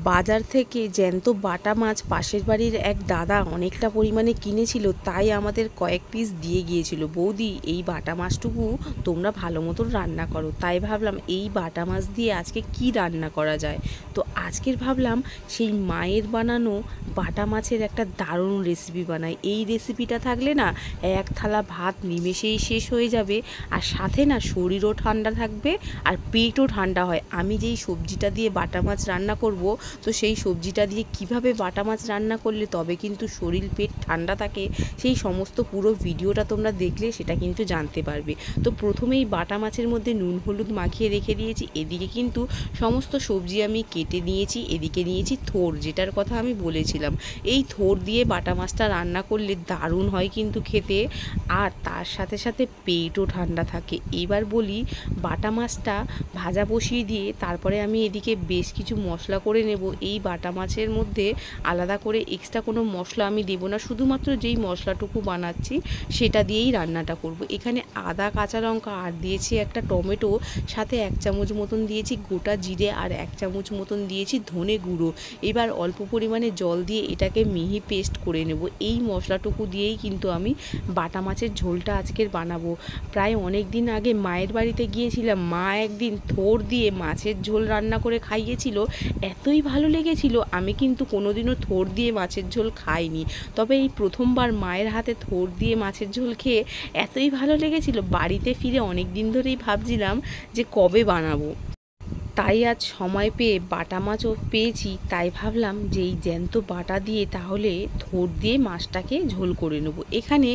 বাজার থেকে জ্যান্ত বাটা মাছ পাশের বাড়ির এক দাদা অনেকটা পরিমাণে কিনেছিল, তাই আমাদের কয়েক পিস দিয়ে গিয়েছিল। বৌদি, এই বাটা মাছটুকু তোমরা ভালো মতন রান্না করো। তাই ভাবলাম এই বাটা মাছ দিয়ে আজকে কি রান্না করা যায়। তো আজকের ভাবলাম সেই মায়ের বানানো বাটা মাছের একটা দারুণ রেসিপি বানাই। এই রেসিপিটা থাকলে না এক থালা ভাত নিমেষেই শেষ হয়ে যাবে, আর সাথে না শরীরও ঠান্ডা থাকবে আর পেটও ঠান্ডা হয়। আমি যেই সবজিটা দিয়ে বাটা মাছ রান্না করব, তো সেই সবজিটা দিয়ে কিভাবে বাটা মাছ রান্না করলে তবে কিন্তু শরীর পেট ঠান্ডা থাকে, সেই সমস্ত পুরো ভিডিওটা তোমরা দেখলে সেটা কিন্তু জানতে পারবে। তো প্রথমেই বাটা মাছের মধ্যে নুন হলুদ মাখিয়ে রেখে দিয়েছি। এদিকে কিন্তু সমস্ত সবজি আমি কেটে নিয়েছি। এদিকে নিয়েছি থোড়, যেটার কথা আমি বলেছিলাম। এই থোড় দিয়ে বাটা মাছটা রান্না করলে দারুণ হয় কিন্তু খেতে, আর তার সাথে সাথে পেটও ঠান্ডা থাকে। এবার বলি, বাটা মাছটা ভাজা বসিয়ে দিয়ে তারপরে আমি এদিকে বেশ কিছু মশলা করে নেব। এই বাটা মাছের মধ্যে আলাদা করে এক্সট্রা কোনো মশলা আমি দেবো না, শুধুমাত্র যেই মশলাটুকু বানাচ্ছি সেটা দিয়েই রান্নাটা করব। এখানে আদা, কাঁচা লঙ্কা আর দিয়েছি একটা টমেটো, সাথে 1 চামচ মতন দিয়েছি গোটা জিরে আর 1 চামচ মতন দিয়েছি ধনে গুঁড়ো। এবার অল্প পরিমাণে জল দিয়ে এটাকে মিহি পেস্ট করে নেব। এই মশলাটুকু দিয়েই কিন্তু আমি বাটা মাছের ঝোলটা আজকের বানাবো। প্রায় অনেক দিন আগে মায়ের বাড়িতে গিয়েছিলাম, মা একদিন থোড় দিয়ে মাছের ঝোল রান্না করে খাইয়েছিল, এতই ভালো লেগেছিল। আমি কিন্তু কোনোদিনও থোড় দিয়ে মাছের ঝোল খাইনি, তবে এই প্রথমবার মায়ের হাতে থোড় দিয়ে মাছের ঝোল খেয়ে এতই ভালো লেগেছিল, বাড়িতে ফিরে অনেক দিন ধরেই ভাবছিলাম যে কবে বানাবো। তাই আজ সময় পেয়ে বাটা মাছও পেয়েছি, তাই ভাবলাম যে এই জ্যান্ত বাটা দিয়ে তাহলে থোড় দিয়ে মাছটাকে ঝোল করে নেব। এখানে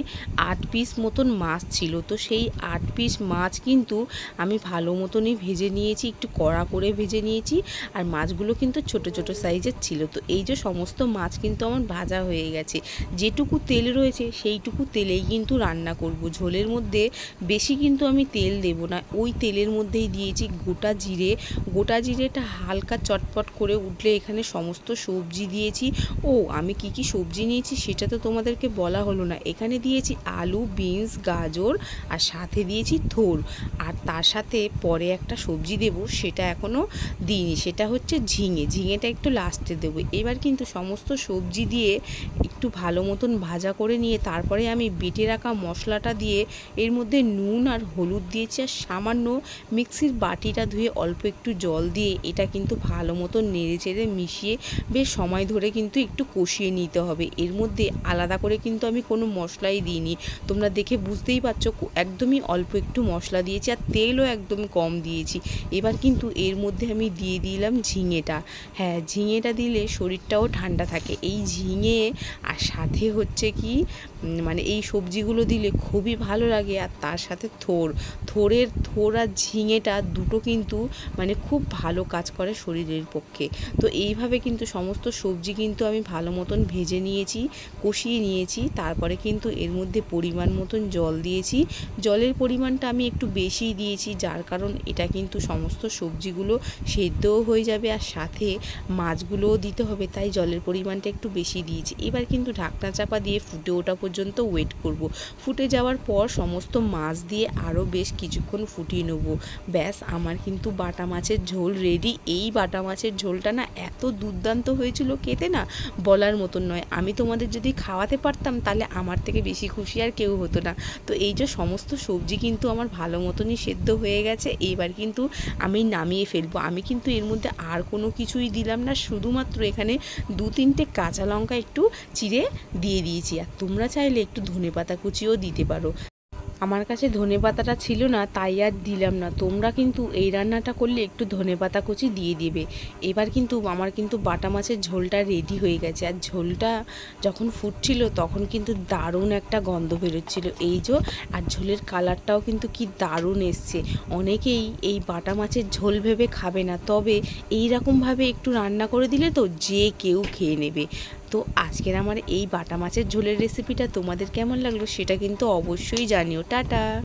8 পিস মতন মাছ ছিল, তো সেই 8 পিস মাছ কিন্তু আমি ভালো মতনই ভেজে নিয়েছি, একটু কড়া করে ভেজে নিয়েছি। আর মাছগুলো কিন্তু ছোট ছোট সাইজের ছিল। তো এই যে সমস্ত মাছ কিন্তু আমার ভাজা হয়ে গেছে। যেটুকু তেল রয়েছে সেইটুকু তেলেই কিন্তু রান্না করব। ঝোলের মধ্যে বেশি কিন্তু আমি তেল দেব না। ওই তেলের মধ্যেই দিয়েছি গোটা জিরে। গোটা জিরেটা হালকা চটপট করে উঠলে এখানে সমস্ত সবজি দিয়েছি। আমি কি কি সবজি নিয়েছি সেটা তো তোমাদেরকে বলা হলো না। এখানে দিয়েছি আলু, বিনস, গাজর, আর সাথে দিয়েছি থোড়। আর তার সাথে পরে একটা সবজি দেব, সেটা এখনও দিইনি, সেটা হচ্ছে ঝিঙে। ঝিঙেটা একটু লাস্টে দেবো। এবার কিন্তু সমস্ত সবজি দিয়ে একটু ভালো মতন ভাজা করে নিয়ে তারপরে আমি বেটে রাখা মশলাটা দিয়ে এর মধ্যে নুন আর হলুদ দিয়েছি, আর সামান্য মিক্সির বাটিটা ধুয়ে অল্প একটু জল দিয়ে এটা কিন্তু ভালো মতো নেড়ে চেড়ে মিশিয়ে বেশ সময় ধরে কিন্তু একটু কষিয়ে নিতে হবে। এর মধ্যে আলাদা করে কিন্তু আমি কোনো মশলাই দিইনি, তোমরা দেখে বুঝতেই পারছো একদমই অল্প একটু মশলা দিয়েছি, আর তেলও একদম কম দিয়েছি। এবার কিন্তু এর মধ্যে আমি দিয়ে দিলাম ঝিঙেটা। হ্যাঁ, ঝিঙেটা দিলে শরীরটাও ঠান্ডা থাকে। এই ঝিঙে আর সাথে হচ্ছে কি মানে এই সবজিগুলো দিলে খুবই ভালো লাগে। আর তার সাথে থোড় আর ঝিঙেটা দুটো কিন্তু মানে খুব ভালো কাজ করে শরীরের পক্ষে। তো এইভাবে কিন্তু সমস্ত সবজি কিন্তু আমি ভালো মতন ভেজে নিয়েছি, কষিয়ে নিয়েছি। তারপরে কিন্তু এর মধ্যে পরিমাণ মতন জল দিয়েছি। জলের পরিমাণটা আমি একটু বেশিই দিয়েছি, যার কারণ এটা কিন্তু সমস্ত সবজিগুলো সেদ্ধও হয়ে যাবে আর সাথে মাছগুলোও দিতে হবে, তাই জলের পরিমাণটা একটু বেশি দিয়েছি। এবার কিন্তু ঢাকনা চাপা দিয়ে ফুটে ওঠা পর্যন্ত ওয়েট করব। ফুটে যাওয়ার পর সমস্ত মাছ দিয়ে আরও বেশ কিছুক্ষণ ফুটিয়ে নেব। ব্যাস, আমার কিন্তু বাটা মাছের ঝোল রেডি। এই বাটা মাছের ঝোলটা না এত দুর্দান্ত হয়েছিল খেতে, না বলার মতন নয়। আমি তোমাদের যদি খাওয়াতে পারতাম তাহলে আমার থেকে বেশি খুশি আর কেউ হতো না। তো এই যে সমস্ত সবজি কিন্তু আমার ভালো মতনই সেদ্ধ হয়ে গেছে। এইবার কিন্তু আমি নামিয়ে ফেলবো। আমি কিন্তু এর মধ্যে আর কোনো কিছুই দিলাম না, শুধুমাত্র এখানে 2-3টে কাঁচা লঙ্কা একটু চিড়ে দিয়ে দিয়েছি। আর তোমরা চাইলে একটু ধনেপাতা কুচিও দিতে পারো। আমার কাছে ধনেপাতাটা ছিল না, তাই আর দিলাম না। তোমরা কিন্তু এই রান্নাটা করলে একটু ধনেপাতা কুচি দিয়ে দেবে। এবার কিন্তু আমার কিন্তু বাটা মাছের ঝোলটা রেডি হয়ে গেছে। আর ঝোলটা যখন ফুটছিল তখন কিন্তু দারুণ একটা গন্ধ বেরোচ্ছিল এই যে। আর ঝোলের কালারটাও কিন্তু কি দারুণ এসছে। অনেকেই এই বাটা মাছের ঝোল ভেবে খাবে না, তবে এই রকমভাবে একটু রান্না করে দিলে তো যে কেউ খেয়ে নেবে। তো আজকের আমার এই বাটা মাছের ঝোলের রেসিপিটা তোমাদের কেমন লাগলো সেটা কিন্তু অবশ্যই জানিও। টাটা।